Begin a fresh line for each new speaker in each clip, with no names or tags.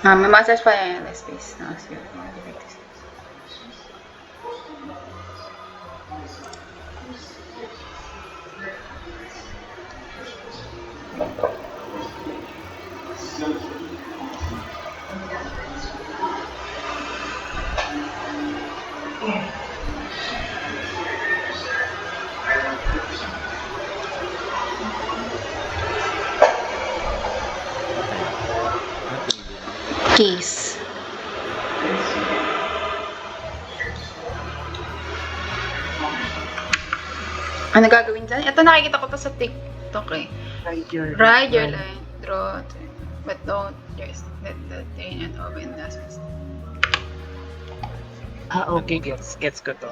May massage pa yan. The space. No, case. Ano gagawin dyan? Ito nakikita ko to sa TikTok eh. Ride your line. Draw. But don't just let the train and open the
Okay, gets ko to.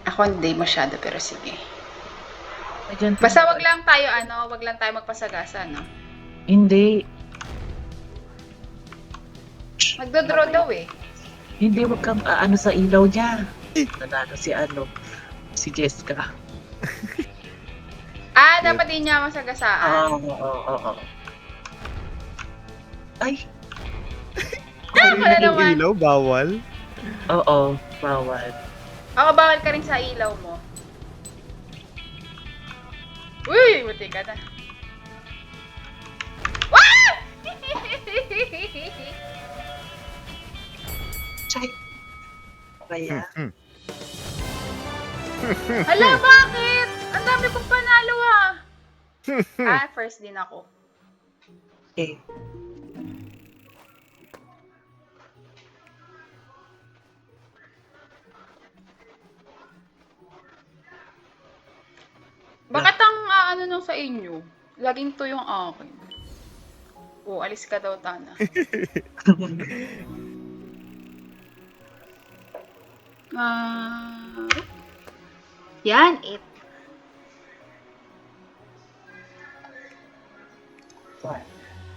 Ako hindi masyado pero sige.
Ayan,
Basta wag lang tayo wag lang tayo magpasagasa, no?
Hindi.
Magdodraw daw eh.
Hindi, wag kang sa ilaw niya. Nanalo si Jessica.
Dapat din niya masagasaan.
Oo. Ay,
Wala naman.
Ilaw, bawal.
oo, bawal.
Ako bawal ka rin sa ilaw mo. Uy, buti ka na. Wah!
Chay. Kaya,
Hala, bakit? Ang dami kong panalo first din ako.
eh,
Bakit ang nung sa inyo? Laging to yung akin. Alis ka daw, Tana. Yan, 8.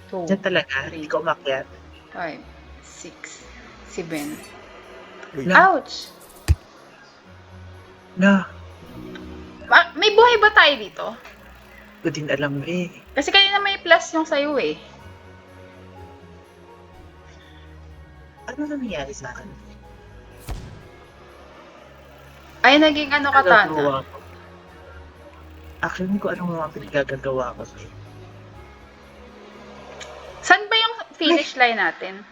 Two,
dyan talaga, hindi ko umakyat.
5, 6, 7.
Uy.
Ouch!
Na,
May buhay ba tayo dito?
ko din alam eh.
Kasi kanina may plus yung sa'yo eh.
Ano nangyari sa akin?
Ay, naging ka, Tana?
Nagagawa ko. Actually, hindi ko alam mga pinagagagawa ko.
Saan ba yung finish line natin?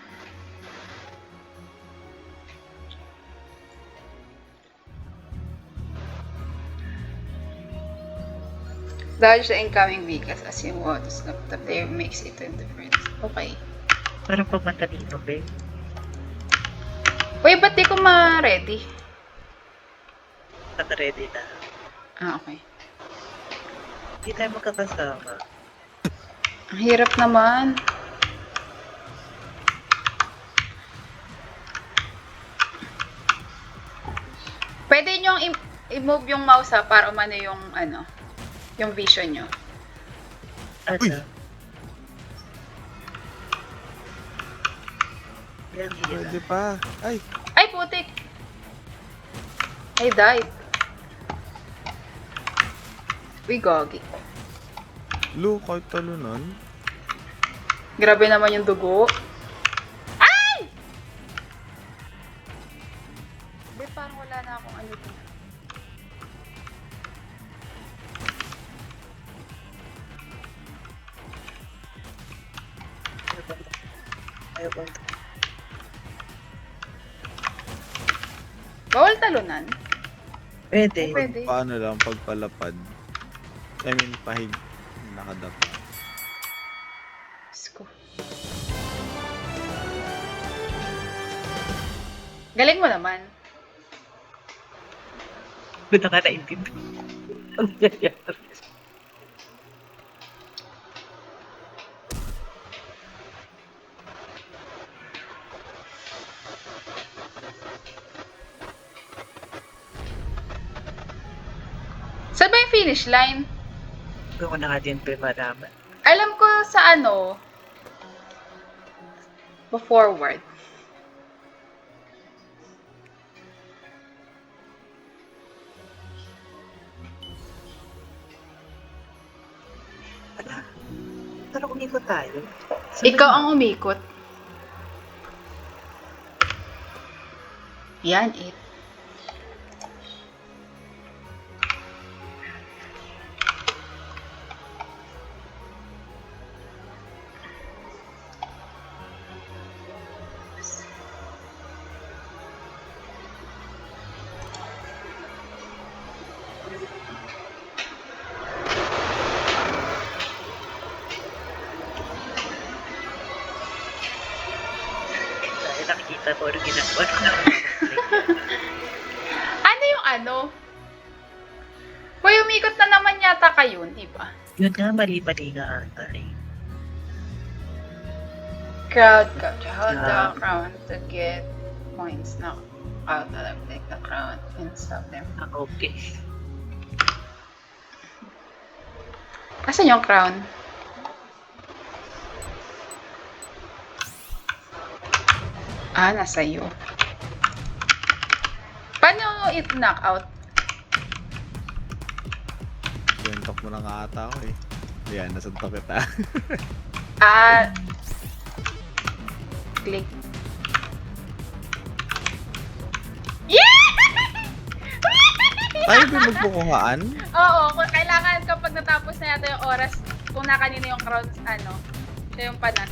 Dodge the incoming vehicles as you want to stop the player makes it a difference. Okay.
Parang pagmanta dito, be.
Uy, ba't di ko ma-ready?
Ready na.
Okay.
Hindi tayo magkakasama.
Ang hirap naman. Pwede nyo i-move yung mouse para umano yung yung vision nyo.
Uy!
Yan,
Pwede pa. Ay,
Ay, putik! I died. Uy, gogi.
Lu, kahit talunan.
Grabe naman yung dugo. Ay! Babe, parang wala na akong dito.
Ayaw ko.
Bawal talunan?
Pwede.
Pwede.
Paano lang, pagpalapad. I mean, pahig. Nakadapa.
Diyos ko. Galing mo naman.
Hindi na ka naintindihan. Ang nangyayari.
Saan ba yung finish line?
Gawin na nga din pa malaman.
Alam ko sa forward.
Pero umikot tayo.
Ikaw ang umikot. Yan, 8.
Dahil nakikita ko ano ginagawa ko.
Ano yung ano? Hoy, umikot na naman yata kayo, di ba?
Yun nga, mali-mali nga ata eh.
Crowd capture. Hold the crown to get points. Knock out take the crown and stop them.
Ah, okay.
Asan yung crown? Ah, nasa iyo. Paano i-knock out?
Kwentok mo na nga ata ako eh. Yan, nasuntok kita.
Ah, click. Yeah!
Tayo ba magbukungaan?
Oo, kailangan kapag natapos na yata yung oras, kung na kanina yung crown, ano, siya yung panan.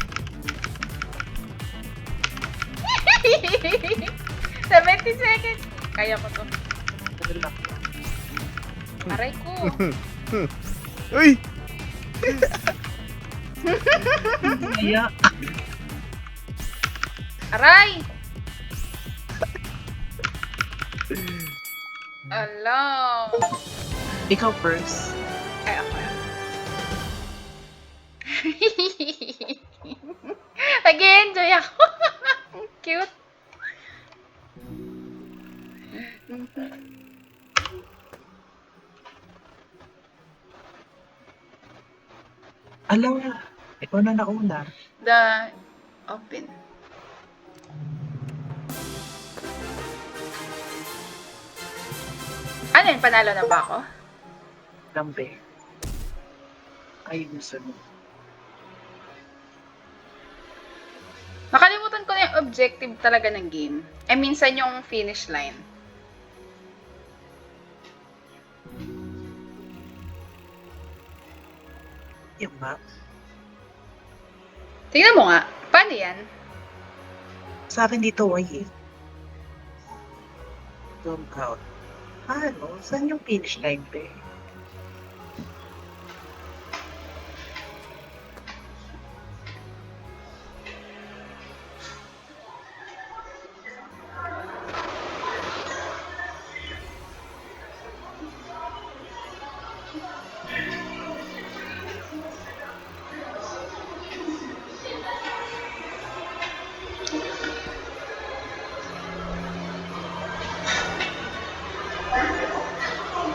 70 seconds. Kaya ko to.
Ano lang.
Aray ko.
Uy!
Kaya,
Aray! Alam.
ikaw first.
Ay, ako. Nag-enjoy ako. Cute.
Alam, ikaw na nauna.
The open. Ano yun? Panalo na ba ako?
Lambe. Ay, gusto mo.
Nakalimutan ko na yung objective talaga ng game. Eh, minsan yung finish line.
Yung map.
Tingnan mo nga. Paano yan?
Sa akin dito, ay eh. Don't count. Ano? Saan yung finish line, be?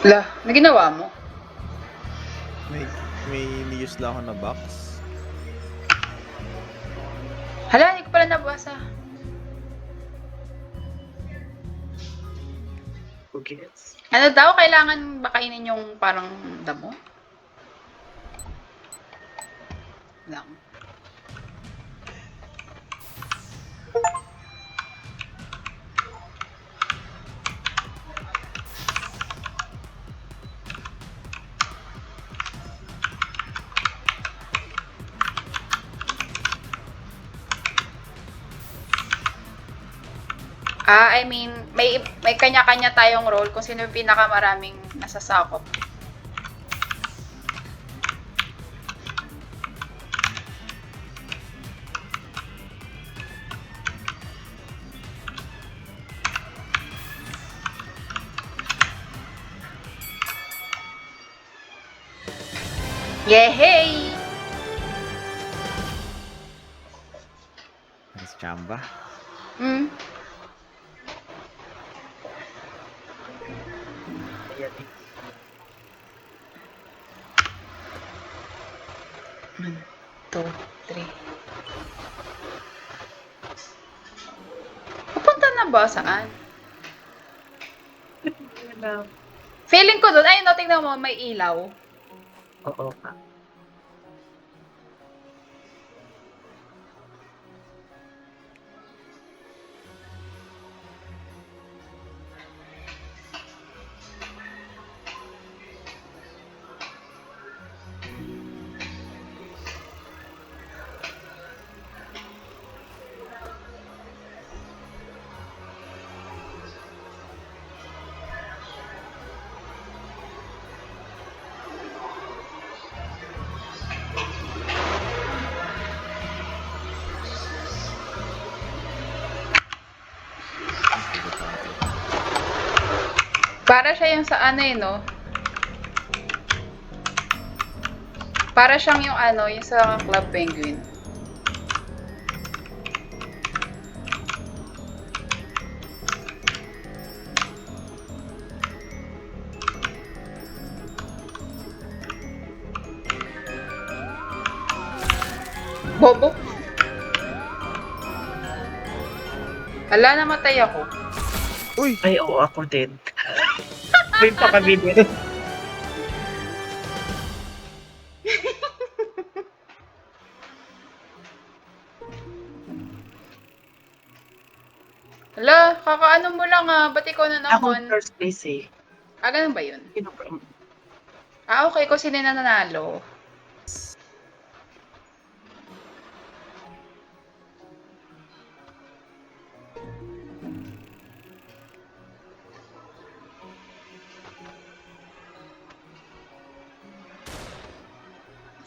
Lah, na ginawa mo?
May ni-use lang ako na box.
Hala, hindi ko pala nabasa.
Who gets?
Ano daw, kailangan ba kainin yung parang damo? Lang. I mean, may kanya-kanya tayong role kung sino yung pinakamaraming nasasakop. Yehey!
Nice chamba.
Hmm.
Ayan eh.
1, 2, 3. Pupunta na ba? Saan?
Alam.
Feeling ko doon, ay no, tingnan mo, may ilaw.
Oo ka.
Para siya yung sa ano eh, no? Para siyang yung ano, yung sa Club Penguin. Bobo. Ala, namatay ako.
Uy!
Ay, oo, ako din. May pa kami din.
Ala, kakaano mo lang ah. Ba't ikaw na
Ako
naman?
first place eh.
Ah, ganun ba yun?
Sino-
Ah, okay. Kung sino na nanalo.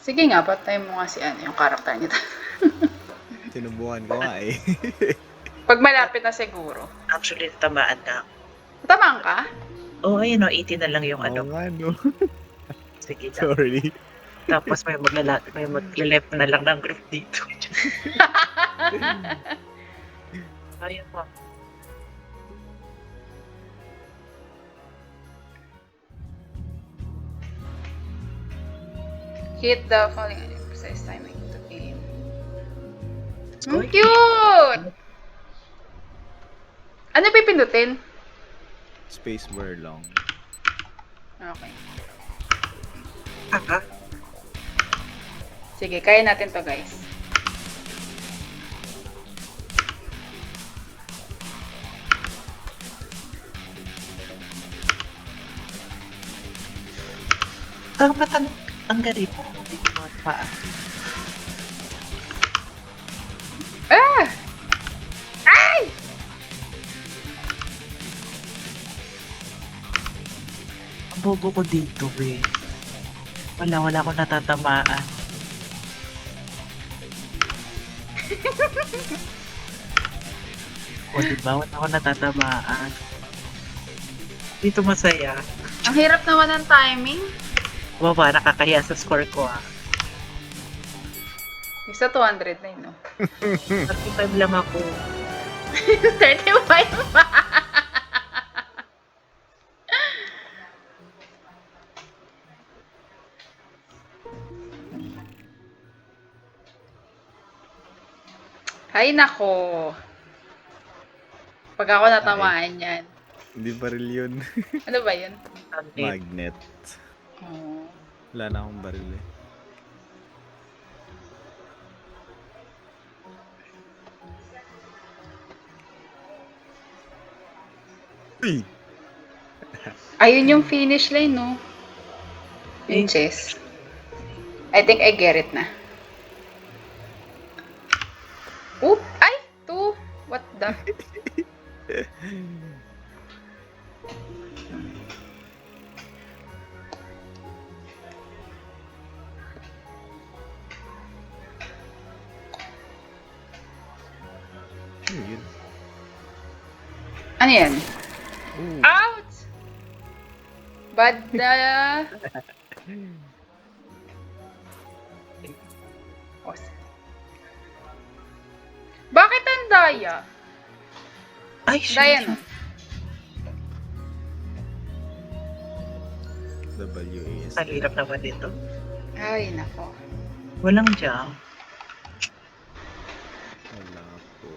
Sige nga, patay mo nga si ano, yung karakter niya.
Sinubukan ko nga eh.
Pag malapit na siguro.
Actually, tamaan na.
Tamaan ka?
Oo, ayun o, 80 na lang yung
Oo
ano.
nga, no.
Sige na.
Sorry.
Tapos may magle-left na lang ng group dito. Ayun po.
Hit the falling enemy precise timing to aim.
Uy.
Cute! Ano pipindutin?
Space bar lang.
Okay.
Aha.
Sige, kaya natin to guys.
Ang galing mo. Hindi ko pa.
Ah! Ay!
Ang bobo ko dito eh. Wala akong natatamaan. O diba, wala akong natatamaan. Dito masaya.
Ang hirap naman ng timing.
Baba, nakakahiya sa score ko ah.
Isa 200 na yun, no?
35 lang ako.
35 pa! Ay, nako. Pag ako natamaan yan.
Hindi baril yun.
Ano ba yun?
Magnet.
Oh.
Wala na akong baril eh. Uy!
Ayun yung finish line, no? Yung chess. I think I get it na. Oop! Ay! Two! What the?
Ano yun?
Ano yan?
Ooh.
Ouch! Bad na... Bakit ang daya?
Ay,
Daya
shit.
no?
WASD.
Ang hirap naman dito.
Ay, nako.
Walang jam.
Wala po.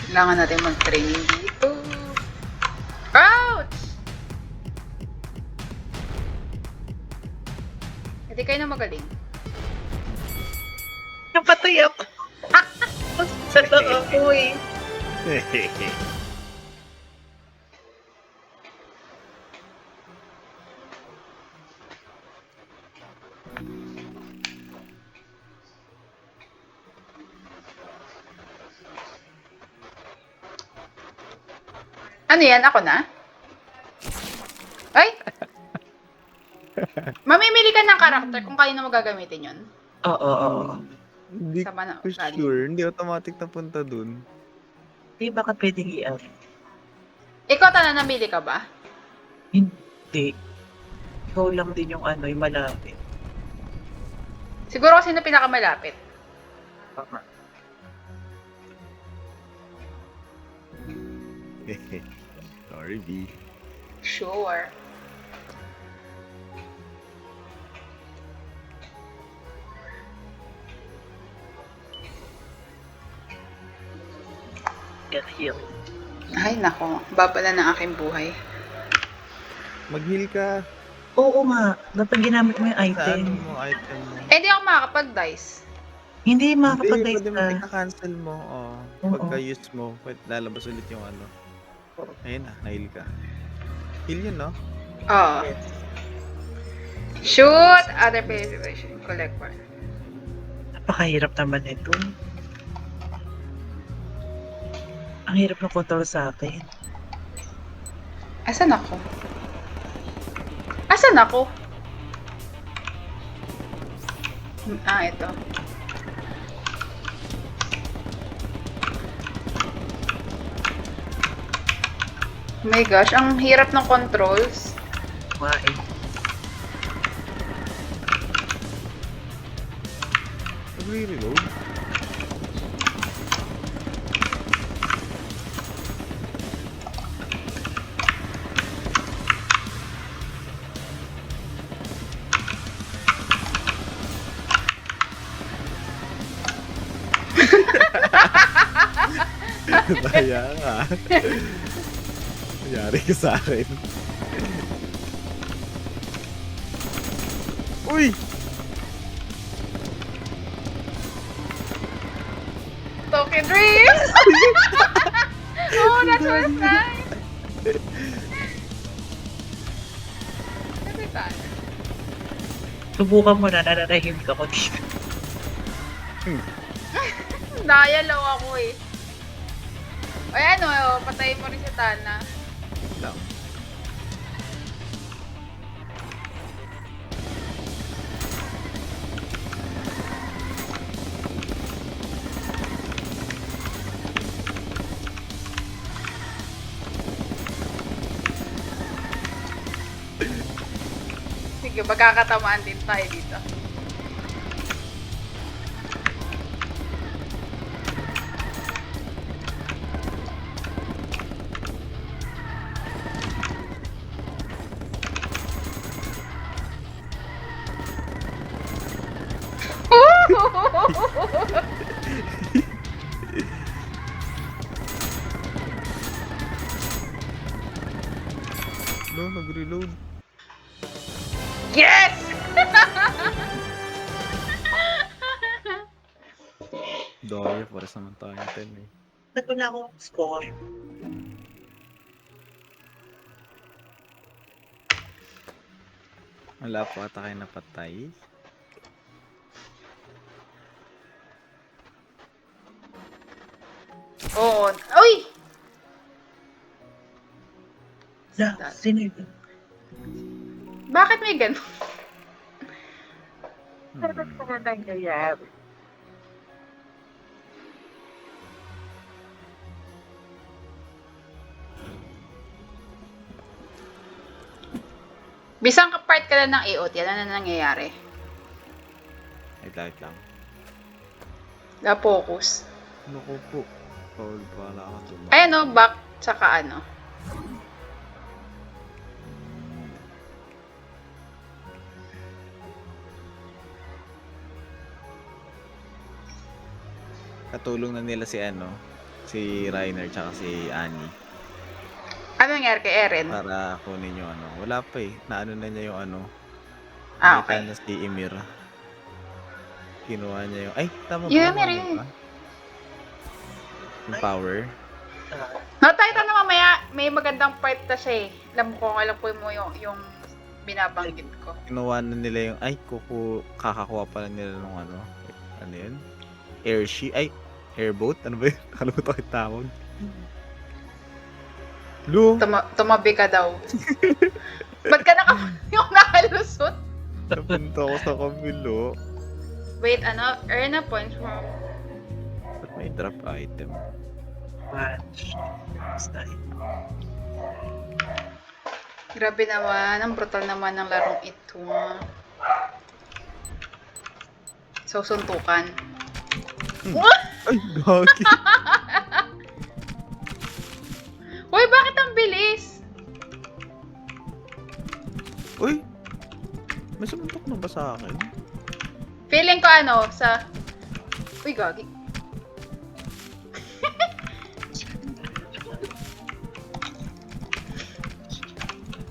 Kailangan natin mag-training dito. Ouch! Hindi kayo na magaling.
Napatay ako. Sa ako eh.
Ano yan? Ako na? Ay! Mamimili ka ng karakter kung kayo na magagamitin yun.
Oo.
Hindi
Sa mana
ko sure. Hindi automatic na punta dun.
Di baka pwedeng i-up?
Ikaw, Tana, namili ka ba?
Hindi. Ikaw lang din yung ano, yung malapit.
Siguro kasi na pinakamalapit.
Sorry, B.
Sure.
Get heal.
Ay, nako. Babala ng aking buhay.
Mag-heal ka.
Oo nga, dapat ginamit mo yung
Sa
item.
ano mo, item mo.
Eh, di ako makakapag-dice.
Hindi
Hindi,
makakapag-dice
pwede mo
ka.
ika-cancel mo. Oh.
Oo.
Pagka-use mo, lalabas ulit yung ano. Ayun na, na-heal ka. Heal yun, no?
Oo. Shoot! Other players evasion. Collect one.
Napakahirap naman ito. Ang hirap ng control sa akin.
Asan ako? Asan ako? Ah, ito. Oh my gosh, ang hirap ng controls.
Kumain.
Nagre-reload. Kaya nga. Nangyari ka sa akin. Uy!
Tokyo Dreams! Oh, that was nice! Kasi tayo.
Subukan mo na, nananahimik ako dito.
Nayalaw ako eh. O ano, patayin mo rin si Tana.
Lang.
Sige, magkakatamaan din tayo dito.
No, nag-reload.
Yes!
Daya, para sa naman tayo 10 eh.
Ba't wala akong score?
Wala po ata kayo napatay.
Oo. Uy!
Na, sino yun?
Bakit may ganun?
Ano nangyayari?
Bisang ka-part ka lang ng EOT, yan na nangyayari.
Wait lang.
Na-focus.
Naku po. Paul, pala ako tumak.
Ayan o, back, tsaka ano.
Katulong na nila si ano, si Reiner tsaka si Annie.
Ano nangyari kay Eren?
Para kunin yung ano. Wala pa eh. Naano na niya yung ano.
Ah,
Nakita
okay.
na si Ymir. Kinuha niya yung... Ay, tama ba?
Ymir
Ano
yun.
ba? Yung power.
No, tayo na mamaya, may magandang part na siya eh. Alam ko mo yung binabanggit ko.
Kinuha na nila yung... Ay, kakakuha pala nila nung ano. Ano yun? Airship. Ay, airboat? Ano ba yun? Nakalimutan ko yung tawag. Lu!
Tumabi ka daw. Ba't ka yung nakalusot?
Napunta ako sa kabilo.
Wait, ano? Earn a point from...
Ba't may drop item?
Watch. Basta
Grabe naman. Ang brutal naman ng larong ito. So, suntukan.
Ay, gagi.
Uy, bakit ang bilis?
Uy! May sumuntok na ba sa akin?
Feeling ko ano, sa... Uy, gagi.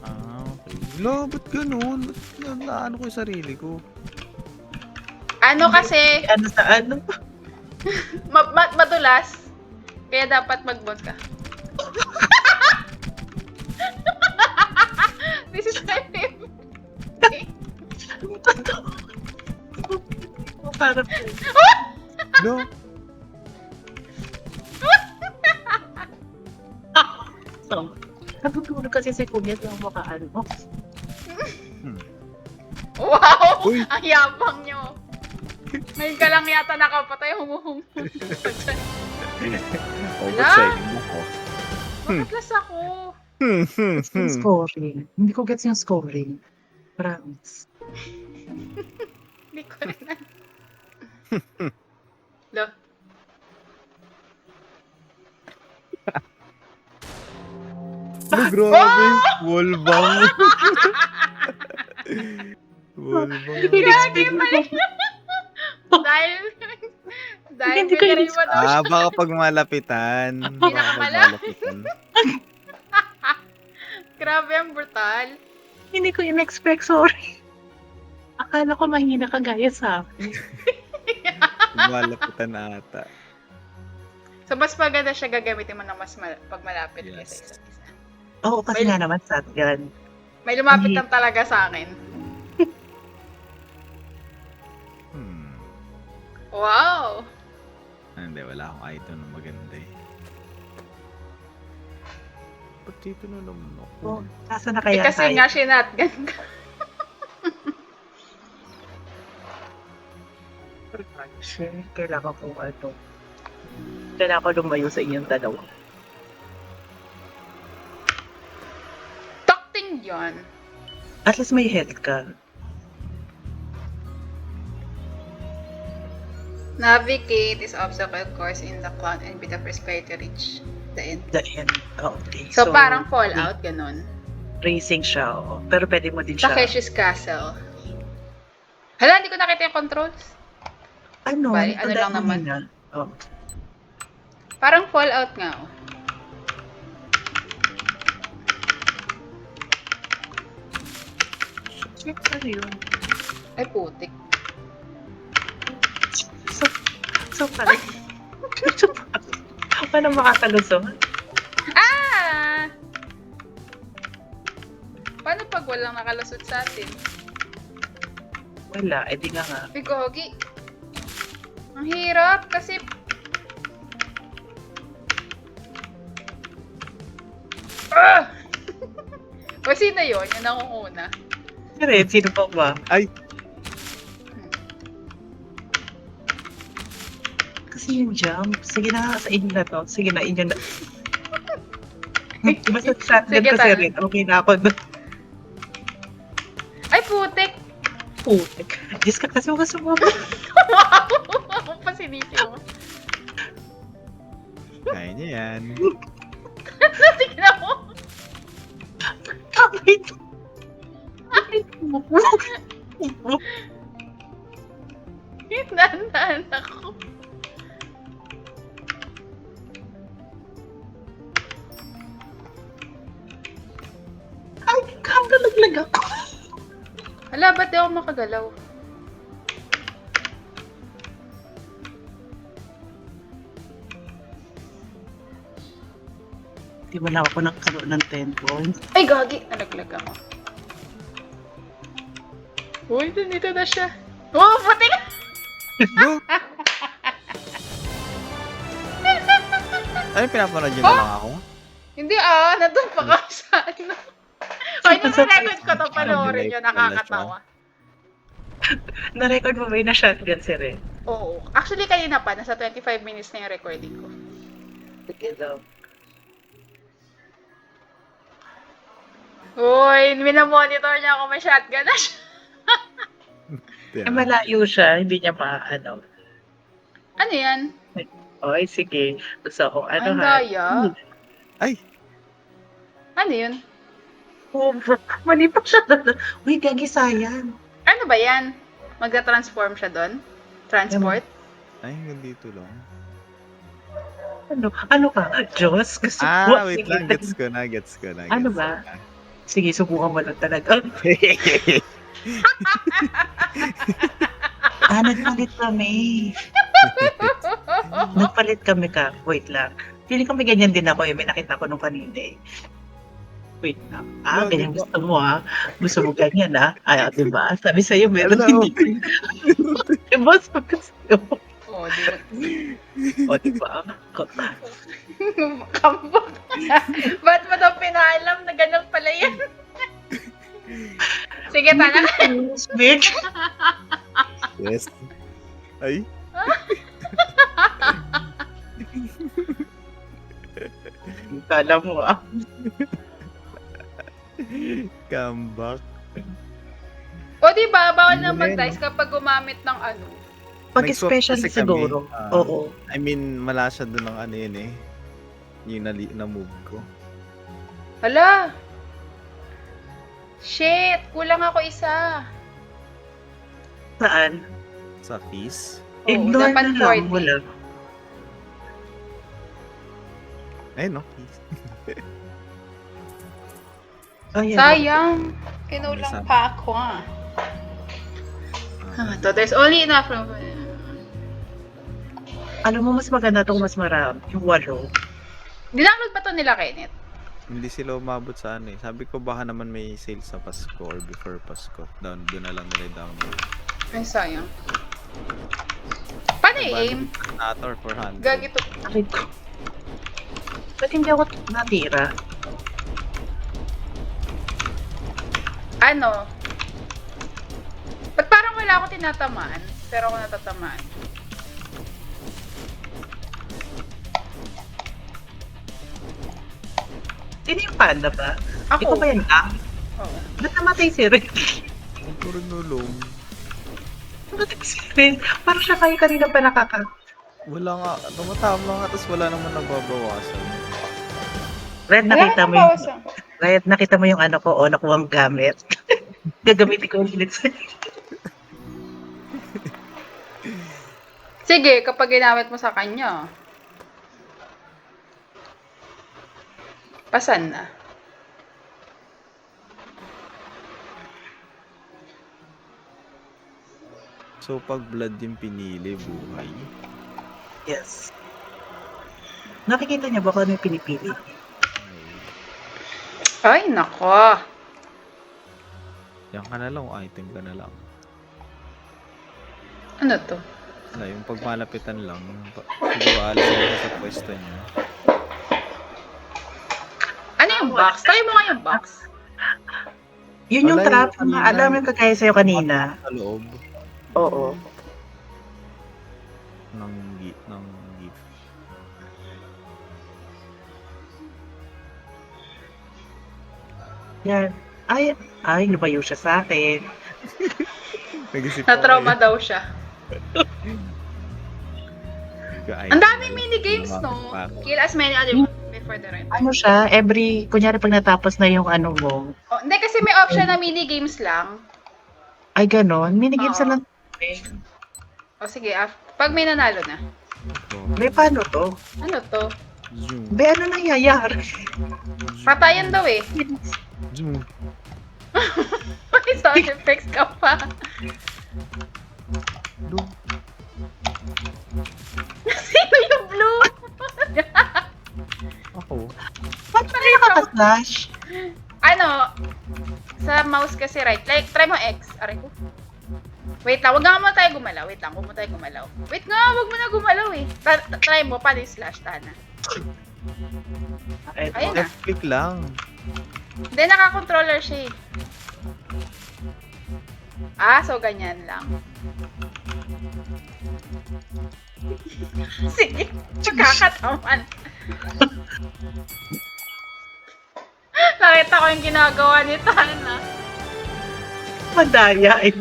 Okay. Wala, ba't ganun? Ba't naano ko yung sarili ko?
Ano kasi,
ano sa ano?
madulas. Kaya dapat mag-bounce ka. This is my favorite.
Parang
No!
so, natutulog kasi si Kuya lang makaano.
Wow!
Uy!
Ang yabang nyo. Ngayon ka lang yata nakapatay, humuhum.
Overside ako.
Bakit last ako?
Yung scoring. Hindi ko gets yung scoring. Promise.
Hindi ko rin na. Lo.
Oh, grabe! Wall bang! Wall bang!
Gagi pala. Dahil
Hindi ko
pinili mo daw siya.
Baka pag malapitan. Baka pag malapitan.
Grabe, ang brutal.
Hindi ko in-expect, sorry. Akala ko mahina kagaya sa akin.
Pag malapitan na ata.
So, mas maganda siya gagamitin mo na mas pag malapit
Yes.
kaysa isa't isa.
Oo, kasi nga naman sa atin.
May lumapit lang talaga sa akin. Wow!
Hindi, wala akong item na maganda eh. Ba't dito na naman ako?
Oh, nasa na kaya
Kasi
tayo?
nga sinatgan ka.
Kailangan ko ano. Kailangan ko lumayo sa inyong dalawa.
Takting yan.
At least may health ka.
Navigate is obstacle course in the cloud and be the first guy to reach the end.
The end. Okay.
So, parang Fallout, ganun.
Racing siya, oo. Pero pwede mo din siya.
Takeshi's Castle. Hala, hindi ko nakita yung controls.
Ano?
Bali, ano lang naman.
Oh.
Parang Fallout nga, oh.
Check ano yun?
Ay, putik.
So parang... Paano makakalusot?
Ah! Paano pag walang nakalusot sa atin?
Wala, edi nga nga.
Ay, gogi. Ang hirap kasi... Ah! O, sino yun? Yun ang una.
Red, sino pa ba?
Ay!
Kasi yung jump. Sige na, sa inyo na to. Sige na, inyo na. Basta sa atin
Sige,
kasi
tal.
rin. Okay na ako doon.
Ay, putik!
Putik. Diyos ka kasi mga sumama.
Wow! Ang pasinisi mo.
Kaya niya yan.
Tignan mo!
Kapit.
Hinandaan ako.
Ay, kakalaglag ako.
Hala, ba't di ako makagalaw?
Di ba na ako nagkaroon ng 10 points?
Ay, gagi! Nalaglag ako. Uy, nandito na siya. Oh, putik!
No! Ay, pinapanood yun na lang ako?
Hindi nandun pa ka sa ano. Ay, nire-record ko to, panoorin nyo, nakakatawa.
Na-record mo ba yung na-shotgun si Ren?
Oo. Actually, kanina pa. Nasa 25 minutes na yung recording ko.
Sige daw.
Uy, minamonitor niya ako may shotgun na siya.
Eh, malayo siya, hindi niya ano.
Ano yan?
Oy, sige. Gusto ko, ano
Ang
ha?
daya.
Ay!
Ano yun?
Mali pa siya doon. Uy, gagi sayang.
Ano ba yan? Magka-transform siya doon? Transport?
Ay, hanggang dito lang.
Ano ka? Diyos? Kasi
Wait lang. Gets ko na.
Ano ba? Sige, subukan mo lang talaga. Nagpalit kami. Nagpalit kami ka. Wait lang. Feeling kami ganyan din ako. May nakita ko nung kanina eh. Wait lang. Ganyan
diba?
gusto mo Gusto mo ganyan diba? Sabi sa'yo meron
Ano?
hindi. Diba? Sabi sa'yo.
Oo, di ba?
Diba?
Kambak. Ba't mo daw pinaalam na ganun pala yan? Sige, tala.
Bitch.
Yes. Ay?
Kala mo
Comeback.
O di ba, bawal na
Ano
mag-dice kapag gumamit ng ano.
Pag
Nag-swap
special
kasi
siguro.
kami.
Oo.
I mean, mala siya doon ng ano yun eh. Yung na-move ko.
Hala! Shit! Kulang ako isa.
Saan?
Sa fees.
Oo,
Ignore
dapat
na lang.
40.
Wala.
Ayun no, fees.
Ayan.
Sayang. Kinulang
Isa.
pa ako So, there's only enough room.
Alam mo, mas maganda itong mas marami. Yung 8.
Dinownload ba to nila, Kenneth?
Hindi sila umabot sa ano eh. Sabi ko baka naman may sale sa Pasko or before Pasko. Doon na lang nila download.
Ay, sayang. Paano i-aim?
Nator 400.
Gagito.
Aray ko. Ba't hindi ako natira?
Ano? Ba't parang wala ako tinatamaan? Pero ako natatamaan.
Sino yung panda ba?
Ako.
Ikaw ba yan
Oo.
Ba't namatay si Ren?
Ang puro nulong.
Namatay si Ren. Parang siya kayo kanina pa
Wala nga. Tumatama nga tapos wala naman nababawasan.
Red,
Wala
nakita
nang
mo yung...
bawasan.
Red, nakita mo yung ano ko, nakuha ang gamit. Gagamitin ko ulit sa...
Sige, kapag ginamit mo sa kanya. Pasan na.
So pag blood yung pinili, buhay.
Yes. Nakikita niya ba kung ano yung pinipili?
Ay, nako.
Yan ka na lang o item ka na lang.
Ano to?
Wala, yung pagmalapitan lang. Siguro alas mo sa pwesto niya.
Ano yung box? Tayo mo nga yung box.
Yun yung
Wala
trap
yung
na
kanina.
alam yung kagaya sa'yo kanina.
Sa loob
Oo.
ng gift.
Yan. Ay, lumayo siya sa akin.
Nag-isip
Na-trauma daw siya. Ang
Ang
daming minigames, no? Kill as many other before the right time.
Ano siya, kunyari pag natapos na yung ano mo,
Oh, hindi, kasi may option na minigames lang.
ay ganon, minigames
Oo.
na lang.
O sige, pag may nanalo na.
Be, paano to?
Ano to?
Zoom.
Be, ano nangyayari?
Patayan daw eh.
Zoom.
May sound effects ka pa.
Zoom.
Sino yung blue?
Ako.
Ba't pa rin nakaka-flash?
Ano, sa mouse kasi right. Like, try mo X. Aray ko. Wait lang, wag nga mo tayo gumalaw. Wait lang, huwag mo tayo gumalaw. Wait nga, wag mo na gumalaw eh. Try mo, paano yung slash, Tana? Ayun na.
Left click lang.
Hindi, naka-controller siya eh. So ganyan lang. Sige, magkakatawan. Nakita ko yung ginagawa ni Tana.
Madaya eh.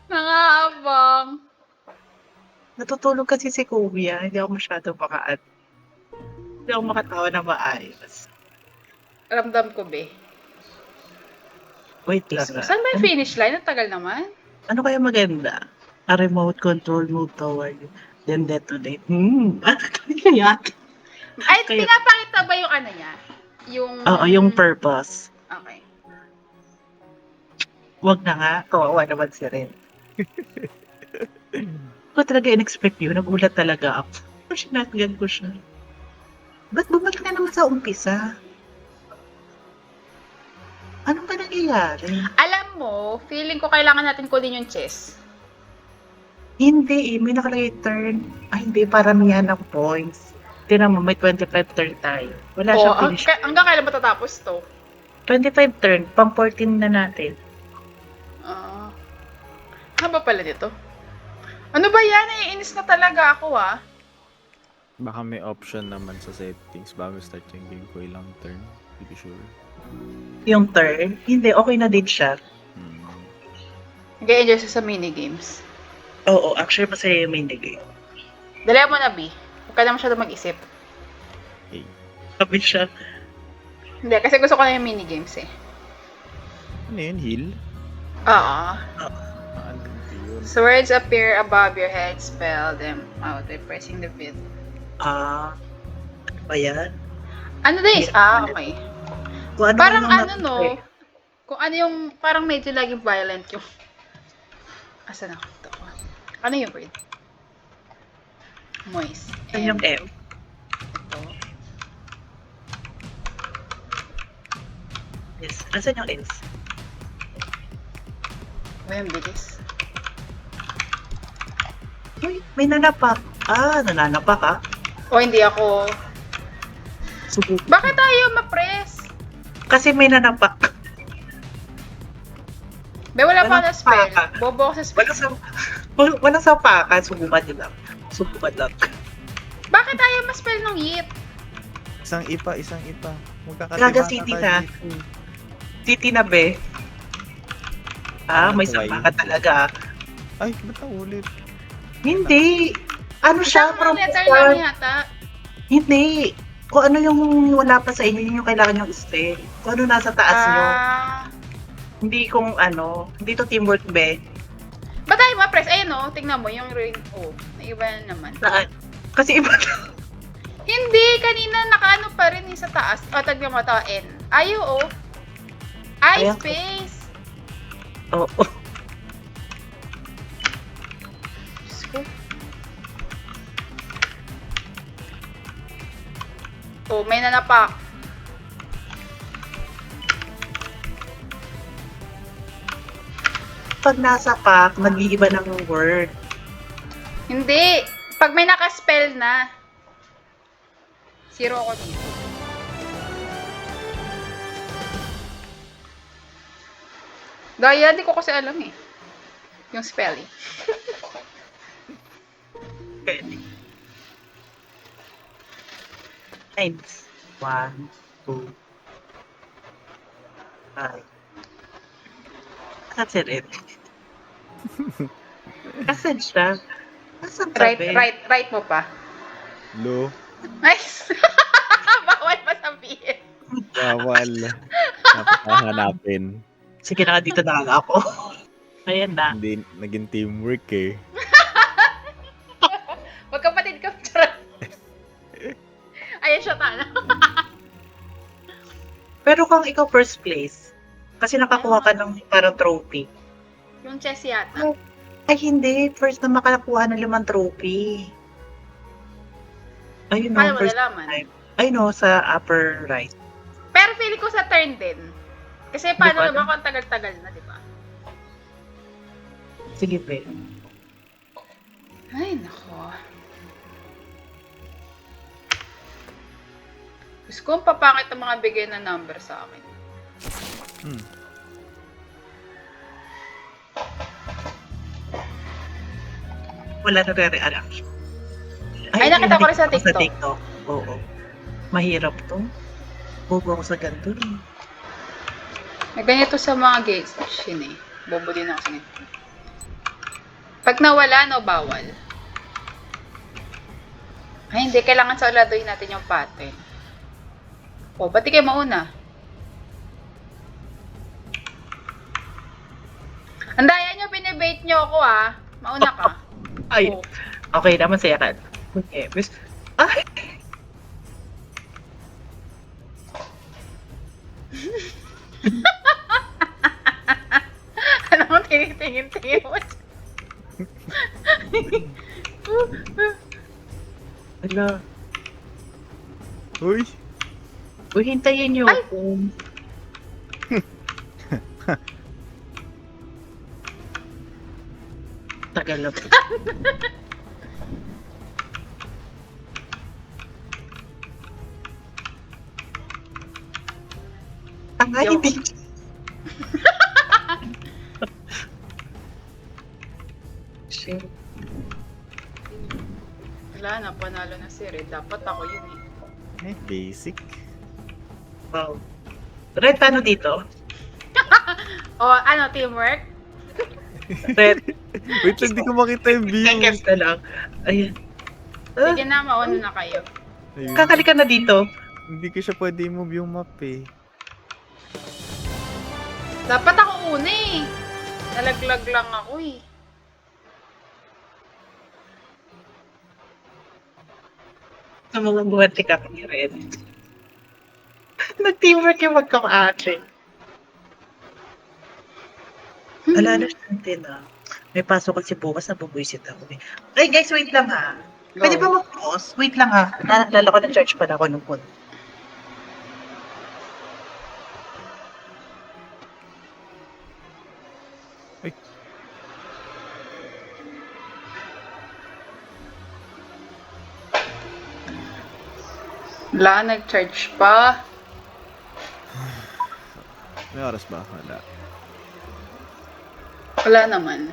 Nangaabang.
Natutulog kasi si Kuya. Hindi ako masyado hindi ako makatawa na maayos.
Ramdam ko, be.
Wait lang.
Saan ba yung finish line? Ang tagal naman.
Ano kaya maganda? A remote control move toward you. Then detonate. Ano kaya?
Ay,
Kaya-
pinapakita ba yung ano niya? Yung...
Oo, yung purpose.
Okay.
Wag na nga. Kawawa naman si Ren. Ko talaga in-expect yun. Nagulat talaga ako. Sinatgan ko siya. Ba't bumalik na naman sa umpisa? Ano ba nangyayari?
Alam mo, feeling ko kailangan natin kunin yung chess.
Hindi eh. May nakalagay turn. Ay, hindi. Paramihan ng points. Tinan mo, may 25 turn tayo. Wala siyang finish.
Hanggang kailan matatapos to?
25 turn. Pang 14 na natin.
Haba pala dito. Ano ba yan? Naiinis na talaga ako
Baka may option naman sa settings bago start yung game ko ilang turn. Hindi ko sure.
Yung turn. Hindi. Okay na din siya.
Nag-enjoy siya sa minigames.
Oo. Actually, masaya yung minigay.
Dala mo na, B. Huwag ka na masyado mag-isip.
Hey.
Sabi siya.
Hindi, kasi gusto ko na yung minigames eh.
Ano yun? Heal?
Oo.
Ano yun?
Swords appear above your head. Spell them out by pressing the vid.
Ano ba yan?
Ano this? Okay.
Kung ano
Parang
man yung
ano, no? Kung ano yung, parang medyo laging violent yung... Asa na? Ito. Ano yung word? Moist.
Ano yung M?
Ito.
Yes. Asan yung S?
May bilis.
Uy, may nanapak. Nananapak ah.
O hindi ako...
Subukan.
Bakit tayo ma-press?
Kasi may nanapak.
Be, wala pa ako na spell.
Paka.
Bobo ako sa spell.
Walang sa paka. Subukan nyo lang. Subukan lang.
Bakit tayo ma-spell ng yit?
Isang ipa. Magkakatiba
Gaga City na. City na be. May
Tuloy.
sapa ka talaga.
Ay, ba't ulit?
Hindi. Ano siya?
Isang letter
Professor?
lang yata.
Hindi. Kung ano yung wala pa sa inyo, yun yung kailangan yung spell. Kung ano nasa taas nyo. Hindi kung ano. Hindi to teamwork be.
Ba't tayo ma-press? Ayun o, tingnan mo yung ring. Naiba na naman.
Saan? Kasi iba na.
Hindi, kanina nakaano pa rin yung sa taas. Tagyan mo ito, N. Ayo
Ayan.
space.
Oo.
Diyos ko. May nanapak.
Pag nasa pack, nag-iiba ng word.
Hindi. Pag may nakaspell na, zero ako dito. Dahil hindi ko kasi alam eh. Yung spelling.
Pwede. Times. 1, 2, 5. That's it. Asan siya? Asan tabi?
Right mo pa.
Lo.
Nice. Bawal pa sabihin.
Bawal. Napakahanapin.
Sige na nga, dito na nga ako. Ayan na.
Hindi naging teamwork eh.
Magkapatid ka. Charot. Ayan siya, Tana.
Pero kung ikaw first place, kasi nakakuha ka ng parang trophy.
Yung chess yata.
Ay hindi, first na makakuha ng 5 trophy. Ayun
Paano
no,
mo
first
nalaman?
time. Ay no, sa upper right.
Pero feeling ko sa turn din. Kasi paano
Di ba?
naman kung tagal-tagal na, di ba?
Sige, pe.
Ay, nako. Gusto kong papakit ang mga bigay na number sa akin.
wala nagre-react.
Ay, nakita ko rin sa
nakita ko
TikTok.
Oo. Mahirap to. Bobo ako sa ganito.
May ganito sa mga Genshin eh. Bobo din ako sa ganito. Pag nawala, no, bawal. Ay, hindi. Kailangan sauladuhin natin yung pattern. O, ba't di kayo mauna? Andayan nyo, binibait nyo ako ah. Mauna ka.
Ay,
Oh.
okay naman saya ka. Okay, ay!
Ano mo tinitingin-tingin mo?
Ala.
Uy!
Uy, hintayin niyo
Ay!
ako. Tagal na po. Ay,
Yo.
hindi. Shit.
Wala na, panalo na si Red. Dapat ako yun eh.
Basic.
Wow. Red, paano dito?
O, ano, teamwork?
Red,
Wait lang, di ko makita yung view.
kakes na lang. Ayan. Ah,
Sige na, mauna na kayo.
Ayun.
kakalikan na dito.
Hindi ko siya pwede i-move yung map eh.
Dapat ako una eh. Nalaglag lang ako eh.
Sa mga buwati ka ni Red. Nag-teamwork yung magkakaate. Alala siya natin ah. May pasok kasi bukas na bubuisit ako eh. Ay guys, wait lang ha. Pwede ba mag-pause? Wait lang ha. Naalala ko na church pala ako nung punta.
Ay.
Wala, nag-charge pa.
May oras ba? Wala.
Wala naman.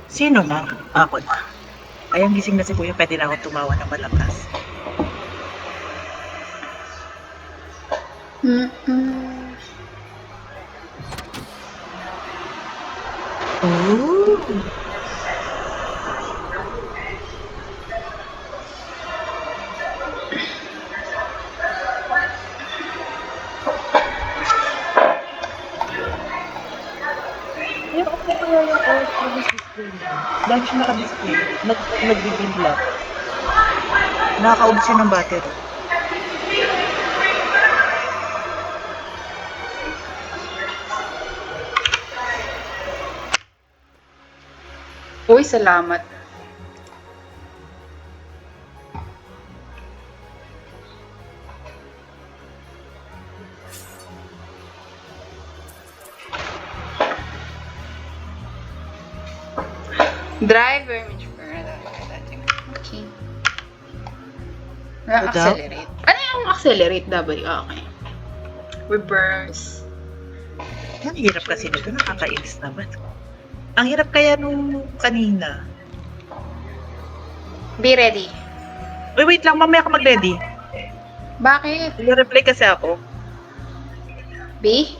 Sino na? Ako na. Ay, ang gising na si Kuya, pwede na ako tumawa ng malakas.
Mm-mm.
Oh! Ay, okay kaya yung oras na display. Lagi siya naka-display. Nag-bibigla. Nakakaubos siya ng battery.
Uy, salamat. Driver, image for okay. Accelerate. Ano yung accelerate? W, okay. Reverse.
Ang hirap kasi nito, nakakainis naman. Ang hirap kaya nung kanina.
Be ready.
Uy, wait lang, mamaya ka mag-ready.
Bakit?
Nag-reply kasi ako.
B?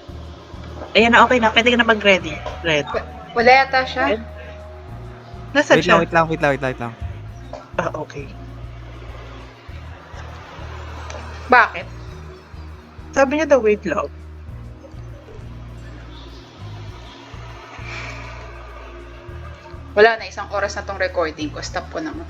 Ayan na, okay na. Pwede ka na mag-ready. Red.
Wala yata siya.
Nasaan siya?
Wait lang.
Ah, okay.
Bakit?
Sabi niya daw, wait lang.
Wala na, isang oras na tong recording ko. Stop ko naman.